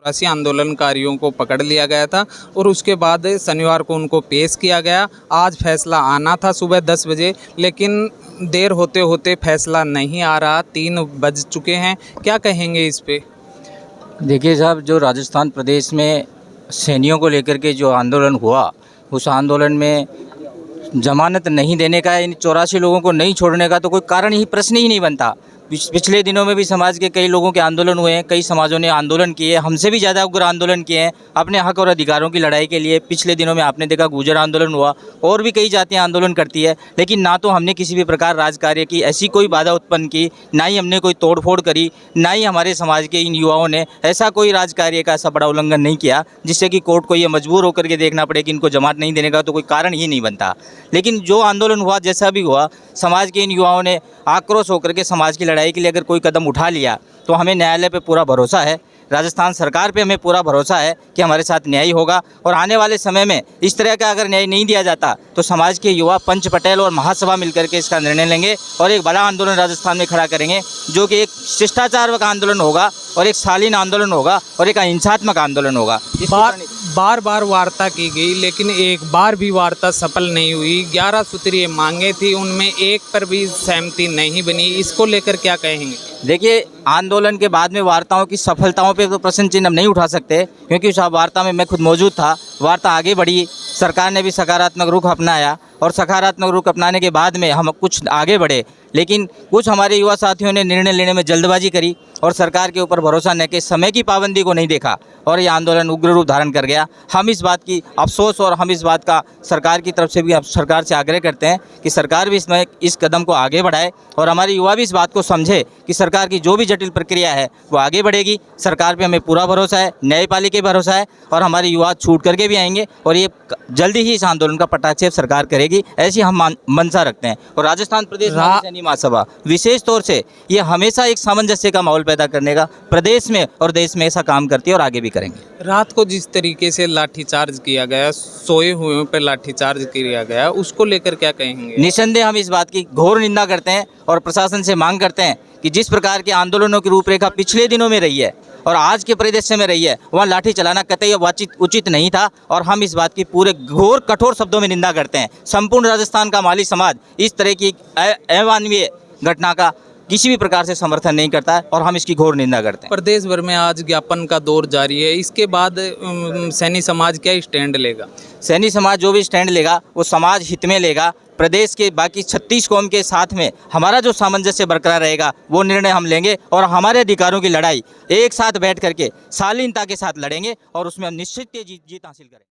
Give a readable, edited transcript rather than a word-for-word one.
आदिवासी आंदोलनकारियों को पकड़ लिया गया था और उसके बाद शनिवार को उनको पेश किया गया। आज फैसला आना था सुबह 10 बजे, लेकिन देर होते होते फैसला नहीं आ रहा। 3 बज चुके हैं। क्या कहेंगे इस पे? देखिए साहब, जो राजस्थान प्रदेश में सैनियों को लेकर के जो आंदोलन हुआ, उस आंदोलन में जमानत नहीं देने का, इन 84 लोगों को नहीं छोड़ने का तो कोई कारण ही, प्रश्न ही नहीं बनता। पिछले दिनों में भी समाज के कई लोगों के आंदोलन हुए हैं, कई समाजों ने आंदोलन किए, हमसे भी ज़्यादा उग्र आंदोलन किए हैं अपने हक और अधिकारों की लड़ाई के लिए। पिछले दिनों में आपने देखा गुर्जर आंदोलन हुआ, और भी कई जातियाँ आंदोलन करती है, लेकिन ना तो हमने किसी भी प्रकार राजकार्य की ऐसी कोई बाधा उत्पन्न की, ना ही हमने कोई तोड़फोड़ करी, ना ही हमारे समाज के इन युवाओं ने ऐसा कोई राजकार्य का ऐसा बड़ा उल्लंघन नहीं किया जिससे कि कोर्ट को ये मजबूर होकर के देखना पड़े कि इनको जमानत नहीं देने का तो कोई कारण ही नहीं बनता। लेकिन जो आंदोलन हुआ, जैसा भी हुआ, समाज के इन युवाओं ने आक्रोश होकर के समाज की लड़ाई के लिए अगर कोई कदम उठा लिया तो हमें न्यायालय पे पूरा भरोसा है, राजस्थान सरकार पे हमें पूरा भरोसा है कि हमारे साथ न्याय होगा। और आने वाले समय में इस तरह का अगर न्याय नहीं दिया जाता तो समाज के युवा पंच पटेल और महासभा मिलकर के इसका निर्णय लेंगे और एक बड़ा आंदोलन राजस्थान में खड़ा करेंगे, जो कि एक शिष्टाचार का आंदोलन होगा और एक शालीन आंदोलन होगा और एक अहिंसात्मक आंदोलन होगा। बार बार वार्ता की गई, लेकिन एक बार भी वार्ता सफल नहीं हुई। 11 सूत्रीय मांगे थी, उनमें एक पर भी सहमति नहीं बनी। इसको लेकर क्या कहेंगे? देखिए, आंदोलन के बाद में वार्ताओं की सफलताओं पे तो प्रश्न चिन्ह हम नहीं उठा सकते, क्योंकि उस वार्ता में मैं खुद मौजूद था। वार्ता आगे बढ़ी, सरकार ने भी सकारात्मक रुख अपनाया और सकारात्मक रुख अपनाने के बाद में हम कुछ आगे बढ़े। लेकिन कुछ हमारे युवा साथियों ने निर्णय लेने में जल्दबाजी करी और सरकार के ऊपर भरोसा न के समय की पाबंदी को नहीं देखा और ये आंदोलन उग्र रूप धारण कर गया। हम इस बात की अफसोस और हम इस बात का सरकार की तरफ से भी सरकार से आग्रह करते हैं कि सरकार भी इसमें इस कदम को आगे बढ़ाए और हमारे युवा भी इस बात को समझे कि सरकार की जो भी जटिल प्रक्रिया है वो आगे बढ़ेगी। सरकार पे हमें पूरा भरोसा है, न्यायपालिका पे भरोसा है और हमारे युवा छूट करके भी आएंगे और ये जल्दी ही इस आंदोलन का पटाक्षेप सरकार करेगी, ऐसी हम मंशा रखते हैं। और राजस्थान प्रदेश सैनिक महासभा विशेष तौर से ये हमेशा एक सामंजस्य का माहौल पैदा करने का प्रदेश में और देश में ऐसा काम करती है और आगे भी करेंगे। रात को जिस तरीके से लाठीचार्ज किया गया, सोए हुए पर लाठीचार्ज किया गया, उसको लेकर क्या कहेंगे? निसंदेह हम इस बात की घोर निंदा करते हैं और प्रशासन से मांग करते हैं कि जिस प्रकार के आंदोलनों की रूपरेखा पिछले दिनों में रही है और आज के परिदृश्य में रही है, वहाँ लाठी चलाना कतई उचित नहीं था और हम इस बात की पूरे घोर कठोर शब्दों में निंदा करते हैं। संपूर्ण राजस्थान का माली समाज इस तरह की अमानवीय घटना का किसी भी प्रकार से समर्थन नहीं करता है और हम इसकी घोर निंदा करते हैं। प्रदेश भर में आज ज्ञापन का दौर जारी है। इसके बाद सैनी समाज क्या स्टैंड लेगा? सैनी समाज जो भी स्टैंड लेगा वो समाज हित में लेगा। प्रदेश के बाकी 36 कौम के साथ में हमारा जो सामंजस्य बरकरार रहेगा वो निर्णय हम लेंगे और हमारे अधिकारों की लड़ाई एक साथ बैठ करके शालीनता के साथ लड़ेंगे और उसमें हम निश्चित जीत हासिल करेंगे।